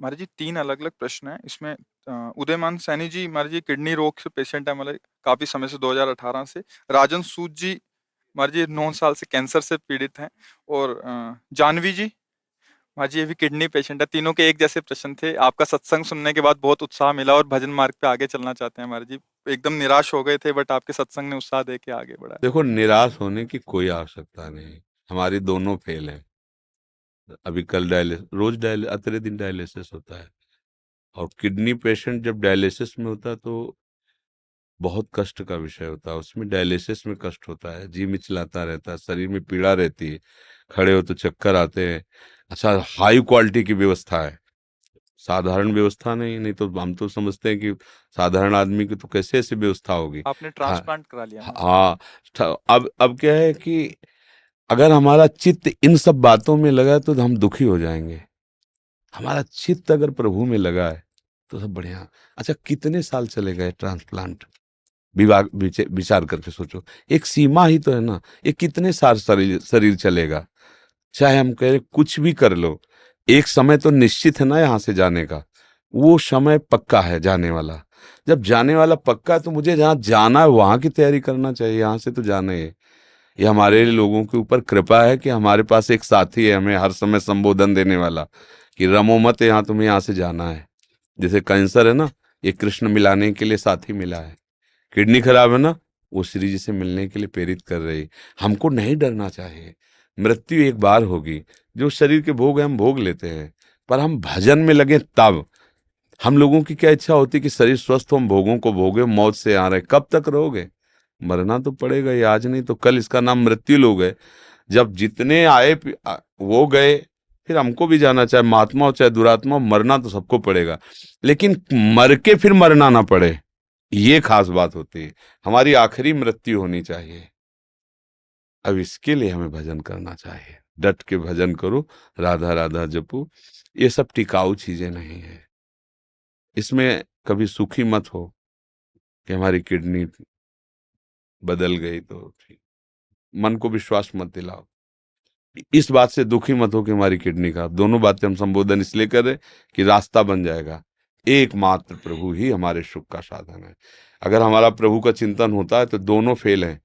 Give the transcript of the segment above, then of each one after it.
महाराज जी 3 अलग-अलग प्रश्न हैं। इसमें उदयमान सैनी जी महाराज जी किडनी रोग से पेशेंट है, मतलब काफ़ी समय से 2018 से। राजन सूद जी महाराज जी 9 साल से कैंसर से पीड़ित हैं। और जाह्नवी जी महाराज जी ये भी किडनी पेशेंट है। तीनों के एक जैसे प्रश्न थे। आपका सत्संग सुनने के बाद बहुत उत्साह मिला और भजन मार्ग पे आगे चलना चाहते हैं महाराज जी। एकदम निराश हो गए थे बट आपके सत्संग ने उत्साह दे के आगे बढ़ाया। देखो, निराश होने की कोई आवश्यकता नहीं। हमारी दोनों फेल हैं। अभी कल रोज अतरे दिन डायलिसिस होता है। और किडनी पेशेंट जब डायलिसिस में होता है तो बहुत कष्ट का विषय होता है। उसमें डायलिसिस में कष्ट होता है, जी मिचलाता रहता है, शरीर में पीड़ा रहती है, खड़े हो तो चक्कर आते हैं। अच्छा, हाई क्वालिटी की व्यवस्था है, साधारण व्यवस्था नहीं। नहीं तो हम तो समझते हैं कि साधारण आदमी की तो कैसे ऐसी व्यवस्था होगी। आपने हाँ। ट्रांसप्लांट करा लिया ना? हाँ। अब क्या है कि अगर हमारा चित्त इन सब बातों में लगा तो हम दुखी हो जाएंगे। हमारा चित्त अगर प्रभु में लगा है तो सब बढ़िया। अच्छा, कितने साल चलेगा ये ट्रांसप्लांट? विचार करके सोचो। एक सीमा ही तो है ना। ये कितने साल शरीर शरीर चलेगा? चाहे हम कहें कुछ भी कर लो, एक समय तो निश्चित है ना यहाँ से जाने का। वो समय पक्का है जाने वाला। जब जाने वाला पक्का है तो मुझे जहाँ जाना है वहां की तैयारी करना चाहिए। यहाँ से तो जाना ही है। ये हमारे लोगों के ऊपर कृपा है कि हमारे पास एक साथी है हमें हर समय संबोधन देने वाला कि रमो मत, यहाँ तुम्हें यहाँ से जाना है। जैसे कैंसर है ना, ये कृष्ण मिलाने के लिए साथी मिला है। किडनी खराब है ना, वो श्री जी से मिलने के लिए प्रेरित कर रही। हमको नहीं डरना चाहिए। मृत्यु एक बार होगी। जो शरीर के भोग है हम भोग लेते हैं, पर हम भजन में लगे तब। हम लोगों की क्या इच्छा होती है कि शरीर स्वस्थ हो, हम भोगों को भोगे, मौत से आ रहे। कब तक रहोगे? मरना तो पड़ेगा ही, आज नहीं तो कल। इसका नाम मृत्यु लोग है। जब जितने आए वो गए, फिर हमको भी जाना, चाहे महात्मा हो चाहे दुरात्मा हो, मरना तो सबको पड़ेगा। लेकिन मर के फिर मरना ना पड़े, ये खास बात होती है। हमारी आखिरी मृत्यु होनी चाहिए। अब इसके लिए हमें भजन करना चाहिए। डट के भजन करो, राधा राधा जपो। ये सब टिकाऊ चीजें नहीं है। इसमें कभी सुखी मत हो कि हमारी किडनी बदल गई तो ठीक। मन को विश्वास मत दिलाओ। इस बात से दुखी मत हो कि हमारी किडनी का। दोनों बातें हम संबोधन इसलिए कर रहे कि रास्ता बन जाएगा। एकमात्र प्रभु ही हमारे सुख का साधन है। अगर हमारा प्रभु का चिंतन होता है तो दोनों फेल हैं।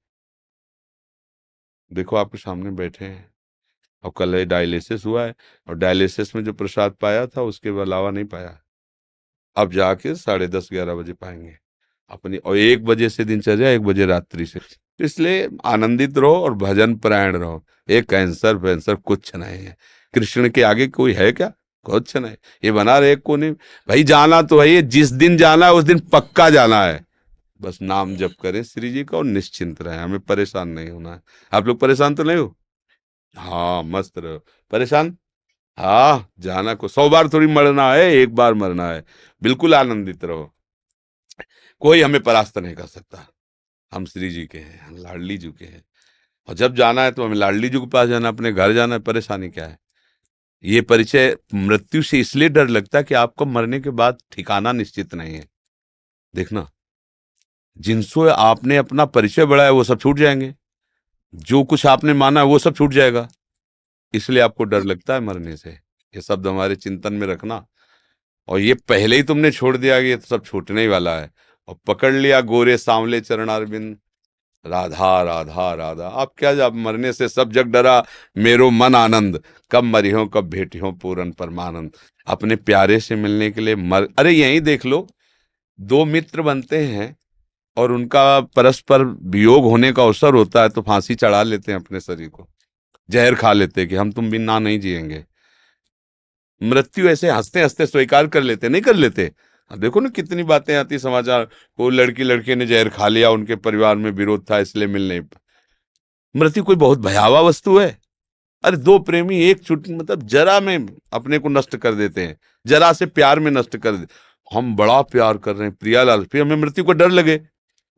देखो, आपके सामने बैठे हैं और कल डायलिसिस हुआ है, और डायलिसिस में जो प्रसाद पाया था उसके अलावा नहीं पाया। अब जाके 10:30-11 बजे पाएंगे अपनी। और 1 बजे से दिनचर्या, 1 बजे रात्रि से। इसलिए आनंदित रहो और भजन परायण रहो। ये कैंसर वैंसर कुछ नहीं है। कृष्ण के आगे कोई है क्या? कुछ नहीं। ये बना रहे को नहीं। भाई जाना तो है, ये जिस दिन जाना है उस दिन पक्का जाना है। बस नाम जप करें श्री जी का और निश्चिंत रहे। हमें परेशान नहीं होना है। आप लोग परेशान तो नहीं हो? हाँ, मस्त रहो। परेशान? हाँ, जाना को 100 बार थोड़ी मरना है, एक बार मरना है। बिल्कुल आनंदित रहो। कोई हमें परास्त नहीं कर सकता। हम श्री जी के हैं, हम लाडली जी के हैं। और जब जाना है तो हमें लाडली जी के पास जाना, अपने घर जाना है। परेशानी क्या है? ये परिचय मृत्यु से इसलिए डर लगता है कि आपको मरने के बाद ठिकाना निश्चित नहीं है। देखना, जिनसे आपने अपना परिचय बढ़ाया वो सब छूट जाएंगे। जो कुछ आपने माना है वो सब छूट जाएगा। इसलिए आपको डर लगता है मरने से। ये शब्द हमारे चिंतन में रखना। और ये पहले ही तुमने छोड़ दिया कि ये तो सब छूटने ही वाला है, और पकड़ लिया गोरे सांवले चरणारविंद, राधा राधा राधा। अब क्या, जब मरने से सब जग डरा, मेरो मन आनंद, कब मरियो कब भेटियो पूरन परमानंद। अपने प्यारे से मिलने के लिए अरे यही देख लो, दो मित्र बनते हैं और उनका परस्पर वियोग होने का अवसर होता है तो फांसी चढ़ा लेते हैं अपने शरीर को, जहर खा लेते हैं कि हम तुम बिना नहीं जिएंगे। मृत्यु ऐसे हंसते हंसते स्वीकार कर लेते, नहीं कर लेते? अब देखो ना कितनी बातें आती समाचार। वो लड़के ने जहर खा लिया, उनके परिवार में विरोध था इसलिए मिल नहीं। मृत्यु कोई बहुत भयावह वस्तु है? अरे दो प्रेमी एक चुट मतलब जरा में अपने को नष्ट कर देते हैं, जरा से प्यार में नष्ट कर दे। हम बड़ा प्यार कर रहे हैं प्रियालाल, फिर हमें मृत्यु को डर लगे।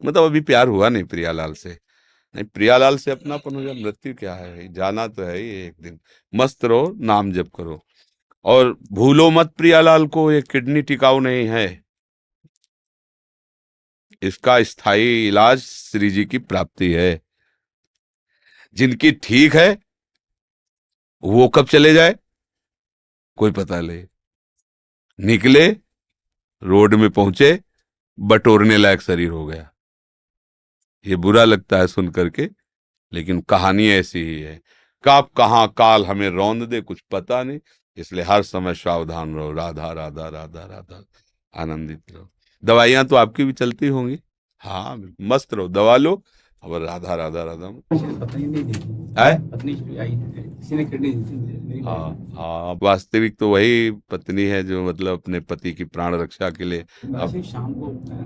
मतलब अभी प्यार हुआ नहीं प्रियालाल से। नहीं, प्रियालाल से अपनापन हो जाए। मृत्यु क्या है, जाना तो है ही एक दिन। मस्त रहो, नाम जप करो और भूलो मत प्रियालाल को। ये किडनी टिकाऊ नहीं है। इसका स्थायी इलाज श्री जी की प्राप्ति है। जिनकी ठीक है वो कब चले जाए कोई पता नहीं। निकले, रोड में पहुंचे, बटोरने लायक शरीर हो गया। ये बुरा लगता है सुन करके, लेकिन कहानी ऐसी ही है। कब कहाँ काल हमें रौंद दे कुछ पता नहीं, इसलिए हर समय सावधान रहो। राधा राधा राधा राधा, आनंदित रहो। दवाइयां तो आपकी भी चलती होंगी? हाँ, मस्त रहो, दवा लो और राधा राधा राधा पत्नी नहीं दी, है। पत्नी आई है, किसी ने किडनी दी थी मुझे, मेरी हाँ वाइफ हाँ, वास्तविक तो वही पत्नी है जो मतलब अपने पति की प्राण रक्षा के लिए ने। वैसे ही शाम को मैं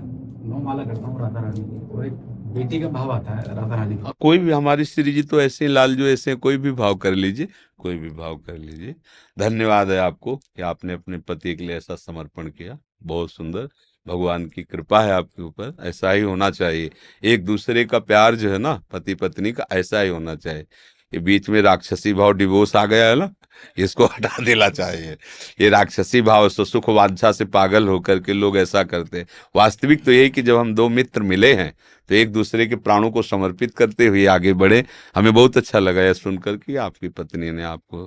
9 माला करता हूँ राधा रानी की, और एक बेटी का भाव आता है राधा रानी का। कोई भी, हमारी श्री जी तो ऐसे ही लाल जो ऐसे कोई भी भाव कर लीजिए, कोई भी भाव कर लीजिए। धन्यवाद है आपको कि आपने अपने पति के लिए ऐसा समर्पण किया, बहुत सुंदर। भगवान की कृपा है आपके ऊपर, ऐसा ही होना चाहिए। एक दूसरे का प्यार जो है ना, पति पत्नी का, ऐसा ही होना चाहिए। ये बीच में राक्षसी भाव डिवोर्स आ गया है ना, इसको हटा देना चाहिए। ये राक्षसी भाव से, सुख वांछा से पागल होकर के लोग ऐसा करते हैं। वास्तविक तो यही कि जब हम दो मित्र मिले हैं तो एक दूसरे के प्राणों को समर्पित करते हुए आगे बढ़े। हमें बहुत अच्छा लगा यह सुनकर कि आपकी पत्नी ने आपको